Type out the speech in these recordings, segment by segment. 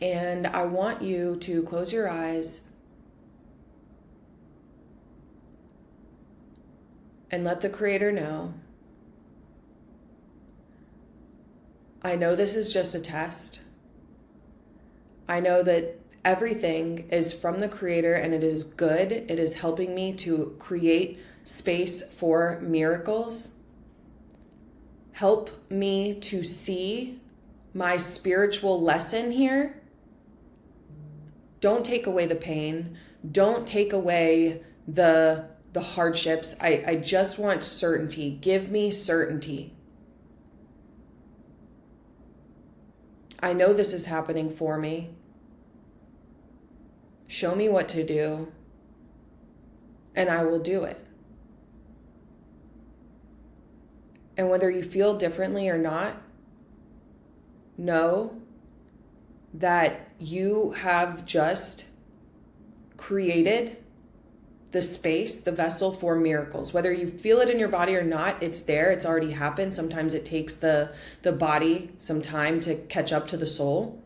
And I want you to close your eyes and let the Creator know, I know this is just a test. I know that everything is from the Creator and it is good. It is helping me to create space for miracles. Help me to see my spiritual lesson here. Don't take away the pain. Don't take away the hardships. I just want certainty. Give me certainty. I know this is happening for me. Show me what to do, and I will do it. And whether you feel differently or not, know that you have just created the space, the vessel for miracles. Whether you feel it in your body or not, it's there. It's already happened. Sometimes it takes the body some time to catch up to the soul.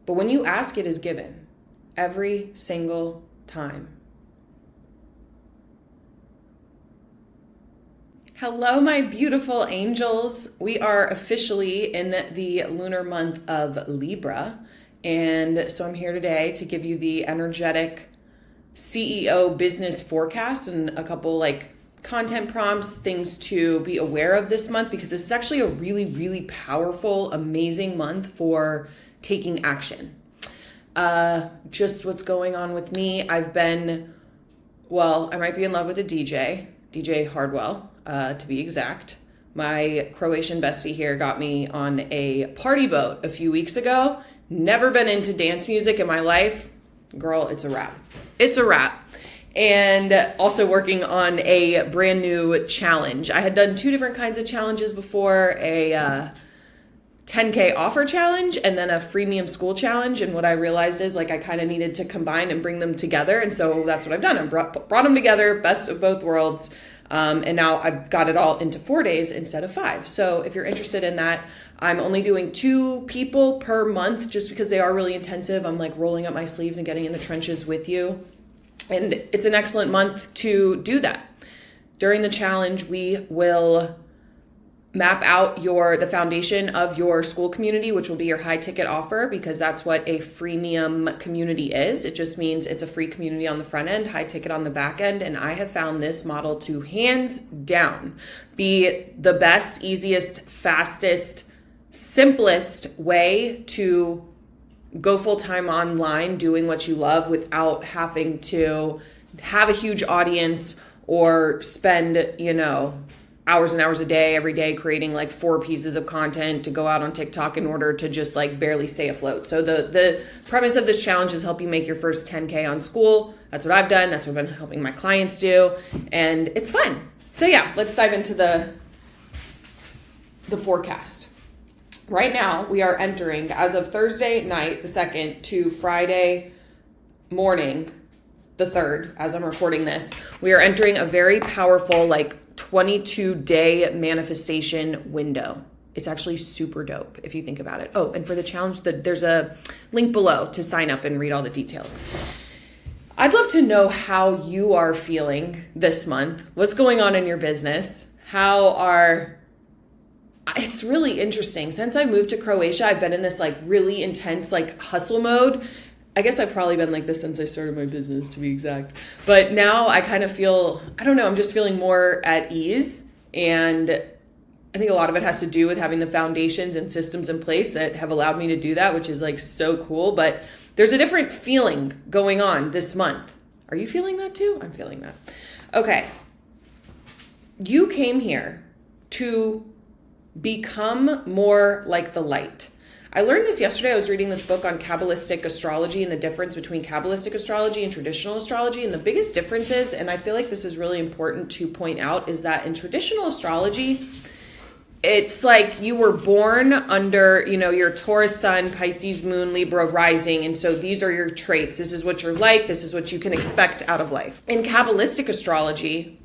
But when you ask, it is given every single time. Hello, my beautiful angels. We are officially in the lunar month of Libra. And so I'm here today to give you the energetic CEO business forecast and a couple content prompts, things to be aware of this month, because this is actually a really, really powerful, amazing month for taking action. Just what's going on with me. I might be in love with a DJ Hardwell, to be exact. My Croatian bestie here got me on a party boat a few weeks ago. Never been into dance music in my life. Girl, it's a wrap. It's a wrap. And also working on a brand new challenge. I had done two different kinds of challenges before, a 10K offer challenge and then a freemium school challenge. And what I realized is I kind of needed to combine and bring them together. And so that's what I've done. I brought them together, best of both worlds. And now I've got it all into 4 days instead of 5. So if you're interested in that, I'm only doing 2 people per month just because they are really intensive. I'm rolling up my sleeves and getting in the trenches with you. And it's an excellent month to do that. During the challenge, we will map out the foundation of your school community, which will be your high ticket offer, because that's what a freemium community is. It just means it's a free community on the front end, high ticket on the back end. And I have found this model to hands down be the best, easiest, fastest, simplest way to go full-time online doing what you love without having to have a huge audience or spend, hours and hours a day, every day, creating 4 pieces of content to go out on TikTok in order to just barely stay afloat. So the premise of this challenge is help you make your first 10K on Skool. That's what I've done. That's what I've been helping my clients do. And it's fun. So yeah, let's dive into the forecast. Right now, we are entering, as of Thursday night, the 2nd, to Friday morning, the 3rd, as I'm recording this, we are entering a very powerful, 22-day manifestation window. It's actually super dope if you think about it. Oh, and for the challenge, there's a link below to sign up and read all the details. I'd love to know how you are feeling this month. What's going on in your business? It's really interesting. Since I moved to Croatia, I've been in this really intense hustle mode. I guess I've probably been like this since I started my business, to be exact. But now I kind of feel, I'm just feeling more at ease. And I think a lot of it has to do with having the foundations and systems in place that have allowed me to do that, which is so cool. But there's a different feeling going on this month. Are you feeling that too? I'm feeling that. Okay. You came here to become more like the light. I learned this yesterday. I was reading this book on Kabbalistic astrology and the difference between Kabbalistic astrology and traditional astrology. And the biggest difference is, and I feel like this is really important to point out, is that in traditional astrology, it's you were born under, your Taurus sun, Pisces moon, Libra rising. And so these are your traits. This is what you're like. This is what you can expect out of life. In Kabbalistic astrology,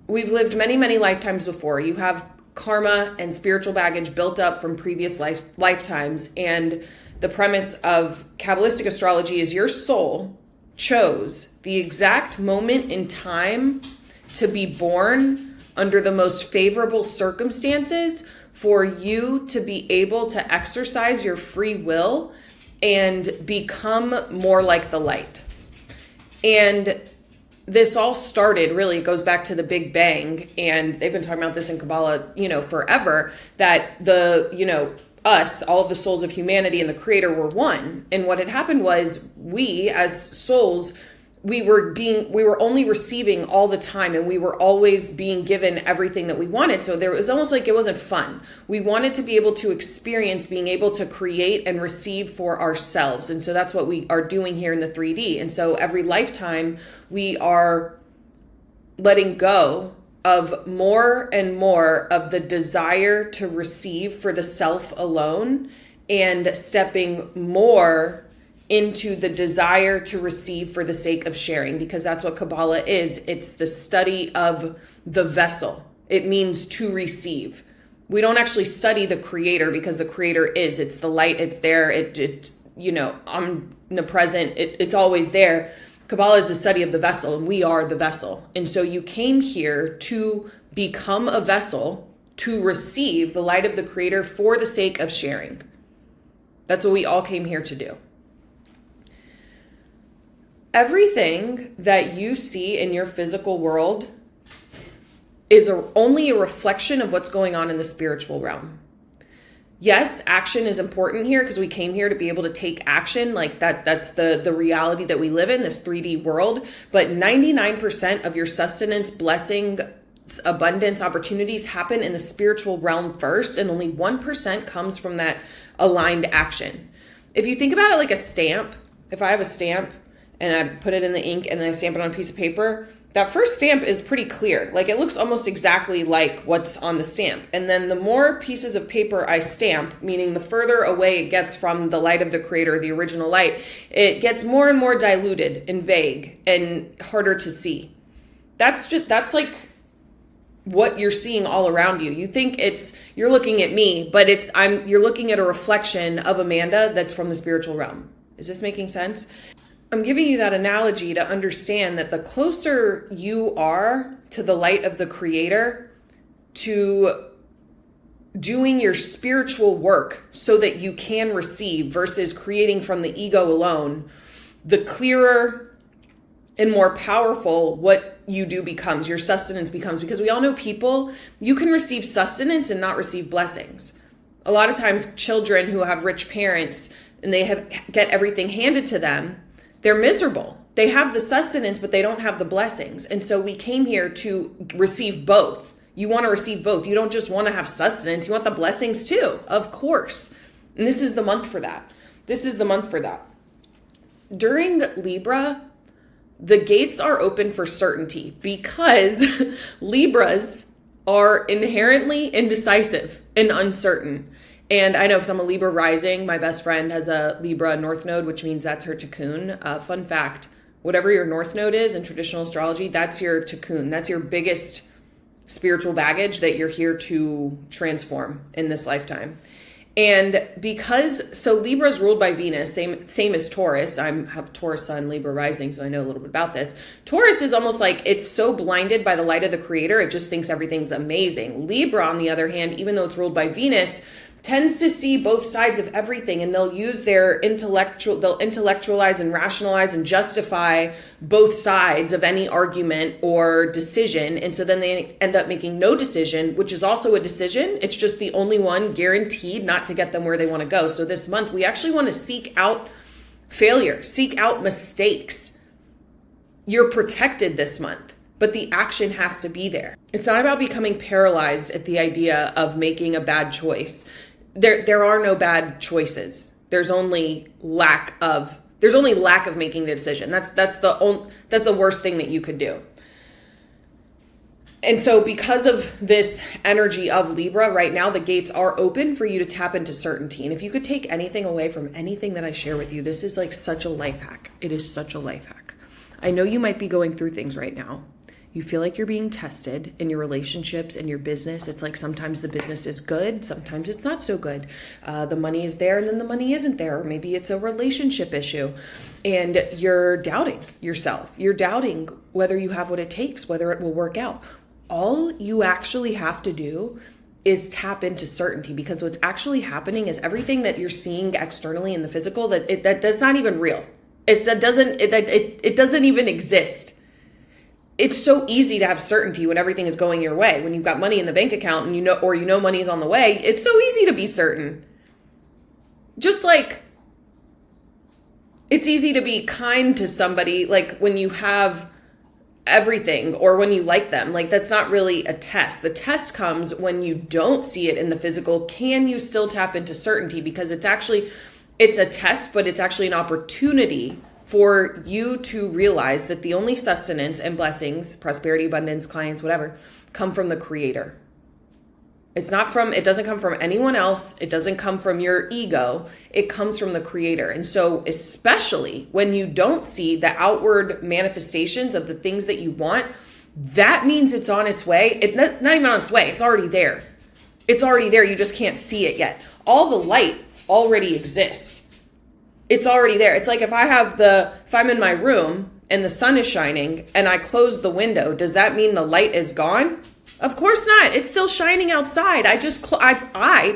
we've lived many, many lifetimes before. You have karma and spiritual baggage built up from previous lifetimes. And the premise of Kabbalistic astrology is your soul chose the exact moment in time to be born under the most favorable circumstances for you to be able to exercise your free will and become more like the light. And this all started, really, it goes back to the Big Bang, and they've been talking about this in Kabbalah, forever, that us, all of the souls of humanity and the Creator were one. And what had happened was we, as souls, we were only receiving all the time, and we were always being given everything that we wanted. So there was almost like it wasn't fun. We wanted to be able to experience being able to create and receive for ourselves. And so that's what we are doing here in the 3D. And so every lifetime we are letting go of more and more of the desire to receive for the self alone and stepping more into the desire to receive for the sake of sharing, because that's what Kabbalah is. It's the study of the vessel. It means to receive. We don't actually study the Creator, because the Creator it's the light, it's there, it's omnipresent, it's always there. Kabbalah is the study of the vessel, and we are the vessel. And so you came here to become a vessel to receive the light of the Creator for the sake of sharing. That's what we all came here to do. Everything that you see in your physical world is only a reflection of what's going on in the spiritual realm. Yes, action is important here because we came here to be able to take action. Like that's the reality that we live in, this 3D world. But 99% of your sustenance, blessing, abundance, opportunities happen in the spiritual realm first, and only 1% comes from that aligned action. If you think about it like a stamp, if I have a stamp, and I put it in the ink and then I stamp it on a piece of paper, that first stamp is pretty clear. Like it looks almost exactly like what's on the stamp. And then the more pieces of paper I stamp, meaning the further away it gets from the light of the Creator, the original light, it gets more and more diluted and vague and harder to see. That's like what you're seeing all around you. You think you're looking at me, but you're looking at a reflection of Amanda that's from the spiritual realm. Is this making sense? I'm giving you that analogy to understand that the closer you are to the light of the Creator, to doing your spiritual work so that you can receive versus creating from the ego alone, the clearer and more powerful what you do becomes, your sustenance becomes. Because we all know people, you can receive sustenance and not receive blessings. A lot of times children who have rich parents and they get everything handed to them, they're miserable. They have the sustenance, but they don't have the blessings. And so we came here to receive both. You want to receive both. You don't just want to have sustenance. You want the blessings too, of course. And this is the month for that. This is the month for that. During Libra, the gates are open for certainty because Libras are inherently indecisive and uncertain. And I know because I'm a Libra rising, my best friend has a Libra North Node, which means that's her Tikkun. Fun fact, whatever your North Node is in traditional astrology, that's your Tikkun. That's your biggest spiritual baggage that you're here to transform in this lifetime. And so Libra's ruled by Venus, same as Taurus. I'm Taurus sun, Libra rising, so I know a little bit about this. Taurus is almost like it's so blinded by the light of the Creator, it just thinks everything's amazing. Libra, on the other hand, even though it's ruled by Venus, tends to see both sides of everything, and they'll use they'll intellectualize and rationalize and justify both sides of any argument or decision. And so then they end up making no decision, which is also a decision. It's just the only one guaranteed not to get them where they want to go. So this month, we actually want to seek out failure, seek out mistakes. You're protected this month, but the action has to be there. It's not about becoming paralyzed at the idea of making a bad choice. There are no bad choices. There's only lack of making the decision. That's the worst thing that you could do. And so because of this energy of Libra right now, the gates are open for you to tap into certainty. And if you could take anything away from anything that I share with you, this is like such a life hack. It is such a life hack. I know you might be going through things right now. You feel like you're being tested in your relationships and your business. It's like sometimes the business is good, sometimes it's not so good. The money is there and then the money isn't there. Or maybe it's a relationship issue and you're doubting yourself. You're doubting whether you have what it takes, whether it will work out. All you actually have to do is tap into certainty, because what's actually happening is everything that you're seeing externally in the physical, that's not even real. It doesn't even exist. It's so easy to have certainty when everything is going your way. When you've got money in the bank account and you know money is on the way, it's so easy to be certain. Just like it's easy to be kind to somebody, like when you have everything or when you like them. Like that's not really a test. The test comes when you don't see it in the physical. Can you still tap into certainty? Because it's a test, but it's actually an opportunity for you to realize that the only sustenance and blessings, prosperity, abundance, clients, whatever, come from the Creator. It doesn't come from anyone else. It doesn't come from your ego. It comes from the Creator. And so especially when you don't see the outward manifestations of the things that you want, that means it's on its way. Not even on its way. It's already there. It's already there. You just can't see it yet. All the light already exists. It's already there. It's like if I'm in my room and the sun is shining and I close the window, does that mean the light is gone? Of course not. It's still shining outside. I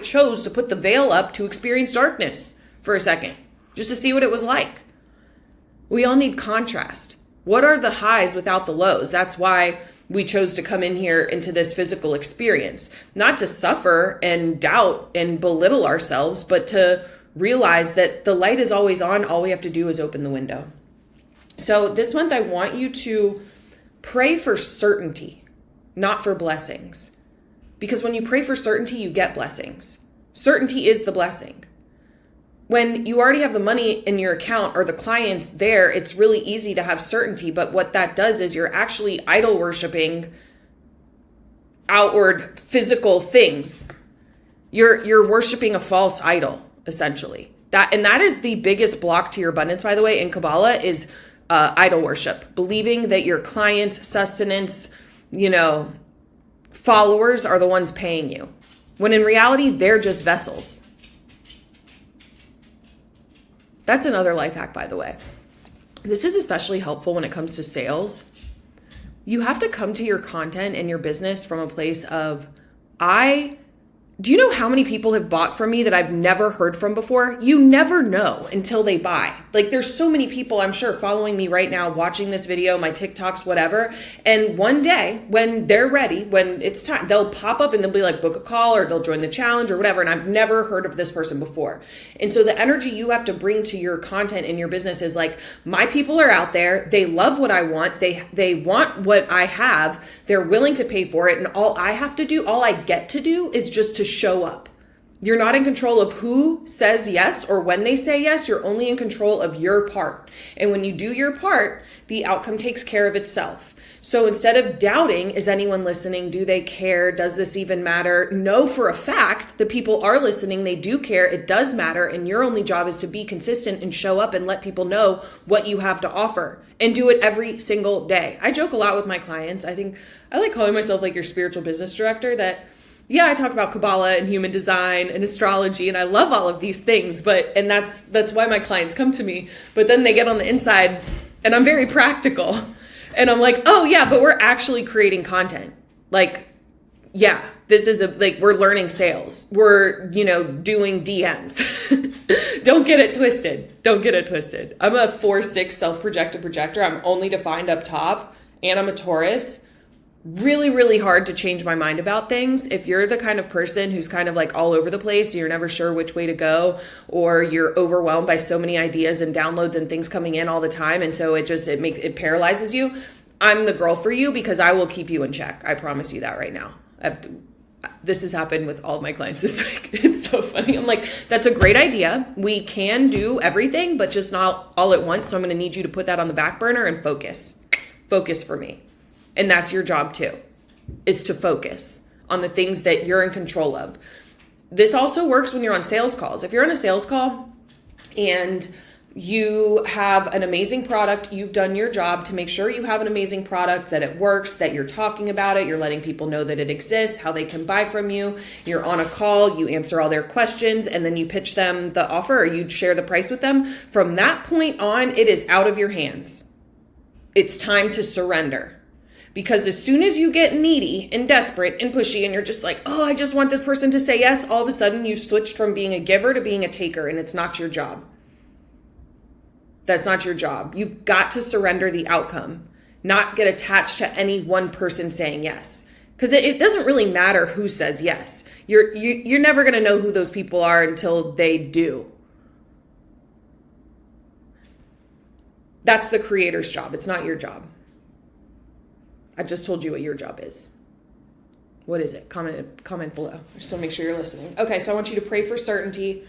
chose to put the veil up to experience darkness for a second, just to see what it was like. We all need contrast. What are the highs without the lows? That's why we chose to come in here into this physical experience, not to suffer and doubt and belittle ourselves, but to realize that the light is always on. All we have to do is open the window. So this month, I want you to pray for certainty, not for blessings. Because when you pray for certainty, you get blessings. Certainty is the blessing. When you already have the money in your account or the clients there, it's really easy to have certainty. But what that does is you're actually idol worshiping outward physical things. You're worshiping a false idol, essentially. That is the biggest block to your abundance, by the way, in Kabbalah is idol worship. Believing that your clients' sustenance, followers are the ones paying you. When in reality, they're just vessels. That's another life hack, by the way. This is especially helpful when it comes to sales. You have to come to your content and your business from a place of, do you know how many people have bought from me that I've never heard from before? You never know until they buy. Like there's so many people, I'm sure, following me right now, watching this video, my TikToks, whatever. And one day when they're ready, when it's time, they'll pop up and they'll be like, book a call or they'll join the challenge or whatever. And I've never heard of this person before. And so the energy you have to bring to your content in your business is like, my people are out there. They love what I want. They want what I have. They're willing to pay for it. And all I get to do is just to show up. You're not in control of who says yes or when they say yes. You're only in control of your part. And when you do your part, the outcome takes care of itself. So instead of doubting, is anyone listening? Do they care? Does this even matter? Know for a fact that people are listening. They do care. It does matter. And your only job is to be consistent and show up and let people know what you have to offer and do it every single day. I joke a lot with my clients. I think I like calling myself like your spiritual business director that I talk about Kabbalah and human design and astrology, and I love all of these things, and that's why my clients come to me. But then they get on the inside, and I'm very practical, and I'm like, oh yeah, but we're actually creating content. Like, yeah, this is we're learning sales. We're, doing DMs. Don't get it twisted. Don't get it twisted. I'm a 4/6 self-projected projector. I'm only defined up top, and I'm a Taurus. Really, really hard to change my mind about things. If you're the kind of person who's kind of like all over the place, you're never sure which way to go, or you're overwhelmed by so many ideas and downloads and things coming in all the time. And so it paralyzes you. I'm the girl for you because I will keep you in check. I promise you that right now. This has happened with all of my clients this week. It's so funny. I'm like, that's a great idea. We can do everything, but just not all at once. So I'm going to need you to put that on the back burner and focus. Focus for me. And that's your job too, is to focus on the things that you're in control of. This also works when you're on sales calls. If you're on a sales call and you have an amazing product. You've done your job to make sure you have an amazing product, that it works, that you're talking about it, you're letting people know that it exists, how they can buy from you. You're on a call, you answer all their questions, and then you pitch them the offer, or you share the price with them. From that point on, it is out of your hands. It's time to surrender. Because as soon as you get needy and desperate and pushy and you're just like, oh, I just want this person to say yes, all of a sudden you've switched from being a giver to being a taker, and it's not your job. That's not your job. You've got to surrender the outcome, not get attached to any one person saying yes. Because it doesn't really matter who says yes. You're never going to know who those people are until they do. That's the creator's job. It's not your job. I just told you what your job is. What is it? Comment below. Just to make sure you're listening. Okay, so I want you to pray for certainty.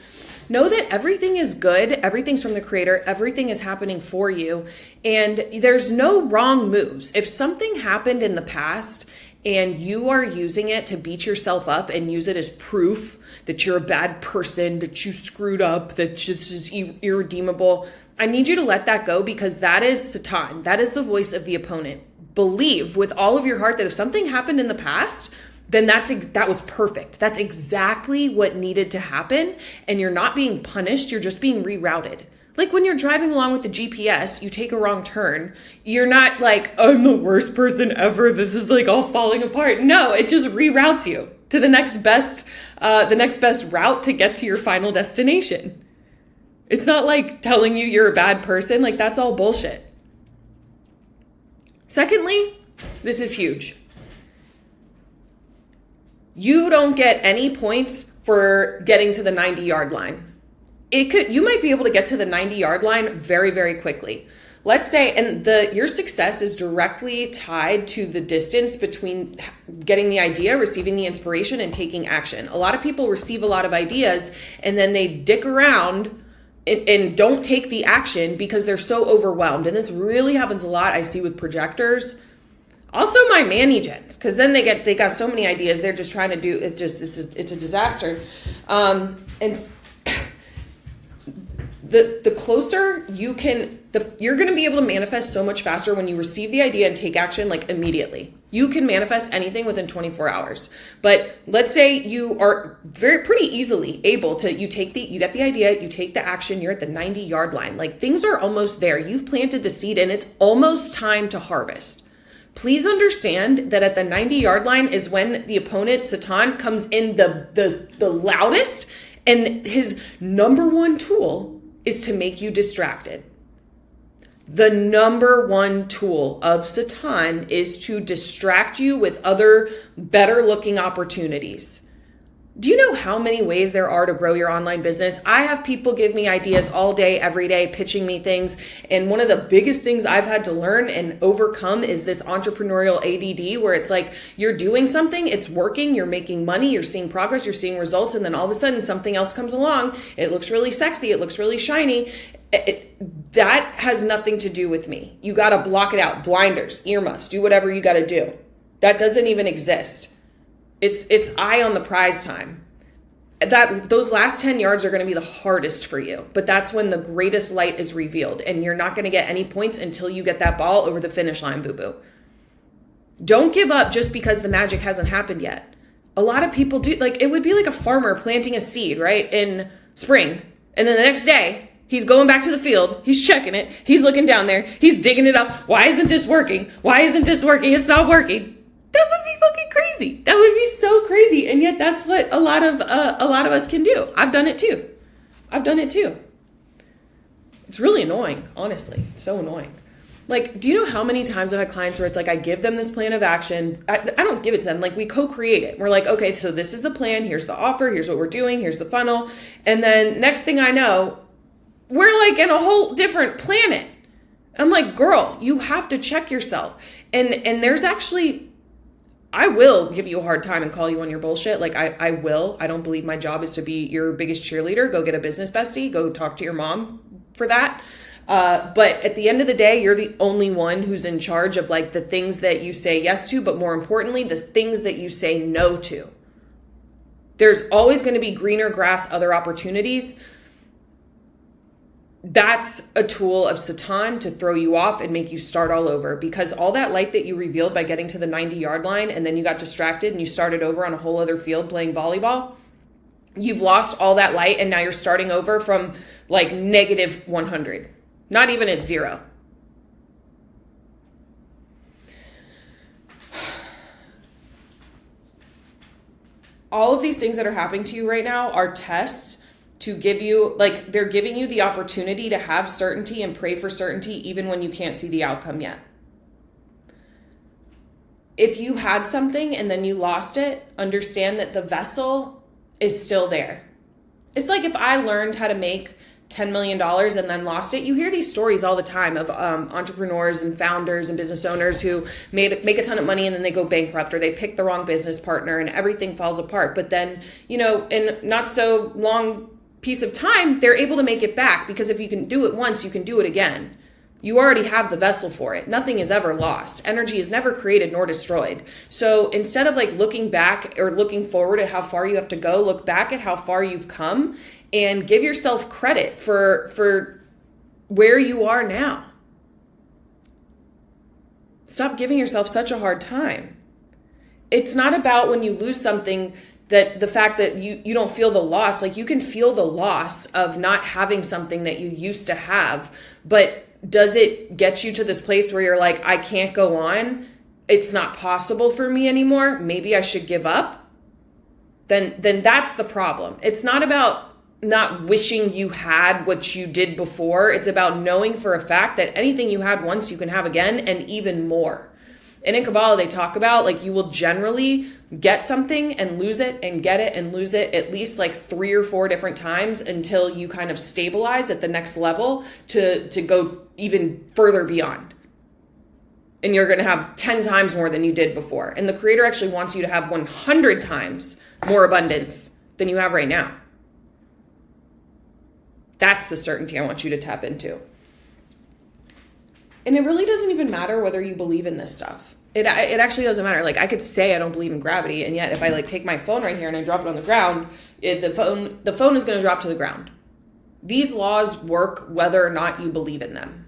Know that everything is good. Everything's from the creator. Everything is happening for you. And there's no wrong moves. If something happened in the past and you are using it to beat yourself up and use it as proof that you're a bad person, that you screwed up, that this is irredeemable, I need you to let that go, because that is Satan. That is the voice of the opponent. Believe with all of your heart that if something happened in the past, then that was perfect. That's exactly what needed to happen. And you're not being punished. You're just being rerouted. Like when you're driving along with the GPS, you take a wrong turn. You're not like, I'm the worst person ever. This is like all falling apart. No, it just reroutes you to the next best route to get to your final destination. It's not like telling you you're a bad person. Like that's all bullshit. Secondly, this is huge. You don't get any points for getting to the 90-yard line. You might be able to get to the 90-yard line very, very quickly. Let's say, and your success is directly tied to the distance between getting the idea, receiving the inspiration, and taking action. A lot of people receive a lot of ideas and then they dick around and don't take the action because they're so overwhelmed. And this really happens a lot, I see, with projectors. Also my mani-gens, because then they got so many ideas. They're just trying to do it. It's a disaster. And the closer you can, you're going to be able to manifest so much faster when you receive the idea and take action, like immediately. You can manifest anything within 24 hours. But let's say you are pretty easily able to, you get the idea, you take the action, you're at the 90-yard line. Like things are almost there. You've planted the seed and it's almost time to harvest. Please understand that at the 90-yard line is when the opponent, Satan, comes in the loudest, and his number one tool is to make you distracted. The number one tool of Satan is to distract you with other better looking opportunities. Do you know how many ways there are to grow your online business? I have people give me ideas all day, every day, pitching me things. And one of the biggest things I've had to learn and overcome is this entrepreneurial ADD, where it's like you're doing something, it's working, you're making money, you're seeing progress, you're seeing results, and then all of a sudden something else comes along. It looks really sexy, it looks really shiny. That has nothing to do with me. You got to block it out. Blinders, earmuffs, do whatever you got to do. That doesn't even exist. It's eye on the prize time. Those last 10 yards are going to be the hardest for you, but that's when the greatest light is revealed, and you're not going to get any points until you get that ball over the finish line, boo-boo. Don't give up just because the magic hasn't happened yet. A lot of people do, like, it would be like a farmer planting a seed, right, in spring, and then the next day, he's going back to the field, he's checking it, he's looking down there, he's digging it up. Why isn't this working? Why isn't this working? It's not working. That would be fucking crazy. That would be so crazy. And yet that's what a lot of us can do. I've done it too. It's really annoying, honestly. It's so annoying. Like, do you know how many times I've had clients where it's like I give them this plan of action. I don't give it to them. Like, we co-create it. We're like, okay, so this is the plan. Here's the offer. Here's what we're doing. Here's the funnel. And then next thing I know, we're like in a whole different planet. I'm like, girl, you have to check yourself. And there's actually, I will give you a hard time and call you on your bullshit. Like I will. I don't believe my job is to be your biggest cheerleader. Go get a business bestie. Go talk to your mom for that. But at the end of the day, you're the only one who's in charge of like the things that you say yes to, but more importantly, the things that you say no to. There's always going to be greener grass, other opportunities. that's a tool of Satan to throw you off and make you start all over, because all that light that you revealed by getting to the 90-yard line and then you got distracted and you started over on a whole other field playing volleyball, you've lost all that light and now you're starting over from like negative 100, not even at 0. All of these things that are happening to you right now are tests to give you, like, they're giving you the opportunity to have certainty and pray for certainty even when you can't see the outcome yet. If you had something and then you lost it, understand that the vessel is still there. It's like if I learned how to make $10 million and then lost it. You hear these stories all the time of entrepreneurs and founders and business owners who make a ton of money and then they go bankrupt, or they pick the wrong business partner and everything falls apart. But then, in not so long piece of time, they're able to make it back, because if you can do it once, you can do it again. You already have the vessel for it. Nothing is ever lost. Energy is never created nor destroyed. So instead of like looking back or looking forward at how far you have to go, look back at how far you've come and give yourself credit for where you are now. Stop giving yourself such a hard time. It's not about when you lose something that the fact that you don't feel the loss. Like, you can feel the loss of not having something that you used to have, but does it get you to this place where you're like, I can't go on, it's not possible for me anymore, maybe I should give up? Then that's the problem. It's not about not wishing you had what you did before. It's about knowing for a fact that anything you had once, you can have again, and even more. And in Kabbalah, they talk about, like, you will generally get something and lose it and get it and lose it at least like 3 or 4 different times until you kind of stabilize at the next level to go even further beyond. And you're going to have 10 times more than you did before. And the Creator actually wants you to have 100 times more abundance than you have right now. That's the certainty I want you to tap into. And it really doesn't even matter whether you believe in this stuff. It actually doesn't matter. Like, I could say I don't believe in gravity, and yet if I like take my phone right here and I drop it on the ground, the phone is going to drop to the ground. These laws work whether or not you believe in them.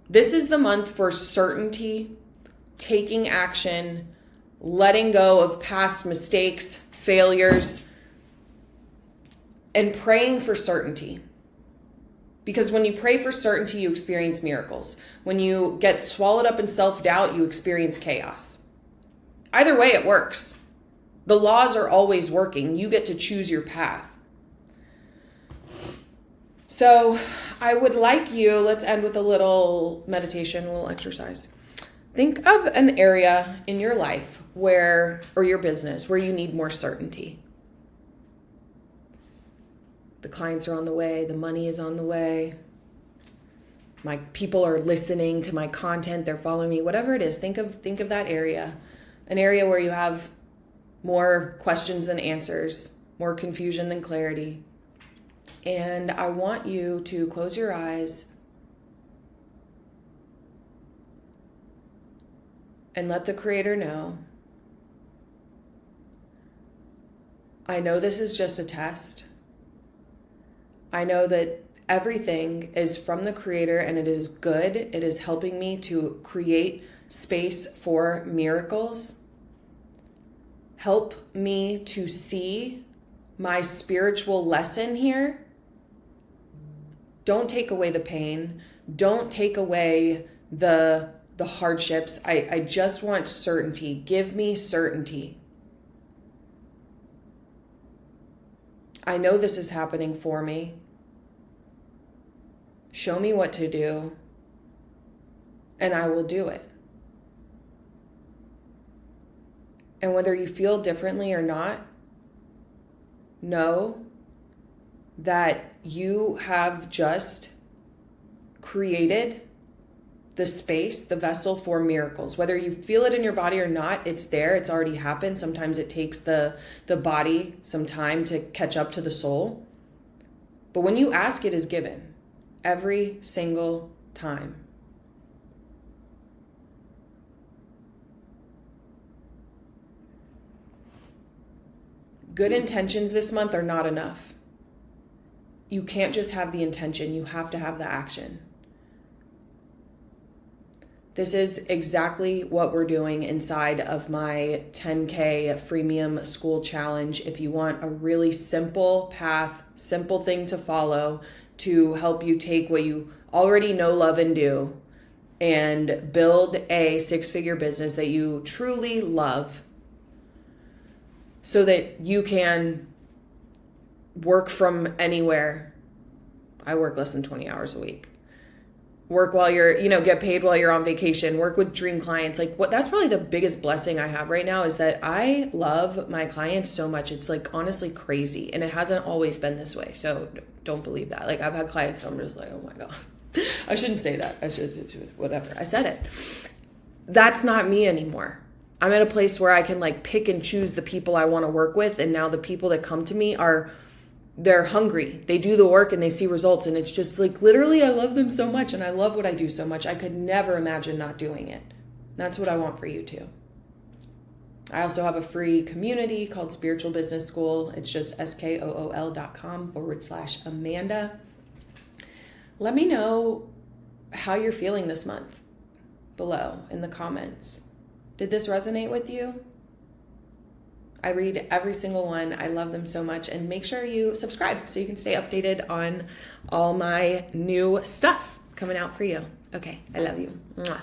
This is the month for certainty, taking action, letting go of past mistakes, failures, and praying for certainty. Because when you pray for certainty, you experience miracles. When you get swallowed up in self-doubt, you experience chaos. Either way, it works. The laws are always working. You get to choose your path. So I would like you, let's end with a little meditation, a little exercise. Think of an area in your life or your business, where you need more certainty. The clients are on the way, the money is on the way, my people are listening to my content, they're following me, whatever it is. Think of that area, an area where you have more questions than answers, more confusion than clarity. And I want you to close your eyes and let the Creator know, I know this is just a test. I know that everything is from the Creator and it is good. It is helping me to create space for miracles. Help me to see my spiritual lesson here. Don't take away the pain. Don't take away the hardships. I just want certainty. Give me certainty. I know this is happening for me. Show me what to do, and I will do it. And whether you feel differently or not, know that you have just created the space, the vessel for miracles. Whether you feel it in your body or not, it's there. It's already happened. Sometimes it takes the body some time to catch up to the soul. But when you ask, it is given. Every single time. Good intentions this month are not enough. you can't just have the intention, you have to have the action. This is exactly what we're doing inside of my 10K freemium Skool challenge. If you want a really simple path, simple thing to follow to help you take what you already know, love, and do and build a six-figure business that you truly love so that you can work from anywhere. I work less than 20 hours a week. Work while you're, get paid while you're on vacation, work with dream clients. That's really the biggest blessing I have right now is that I love my clients so much. It's honestly crazy. And it hasn't always been this way. So don't believe that. I've had clients that I'm just oh my God, I shouldn't say that. I should, whatever. I said it. That's not me anymore. I'm at a place where I can pick and choose the people I want to work with. And now the people that come to me they're hungry. They do the work and they see results. And it's just literally, I love them so much and I love what I do so much. I could never imagine not doing it. That's what I want for you too. I also have a free community called Spiritual Business School. It's just skool.com/Amanda. Let me know how you're feeling this month below in the comments. Did this resonate with you? I read every single one. I love them so much. And make sure you subscribe so you can stay updated on all my new stuff coming out for you. Okay, I love you. Mwah.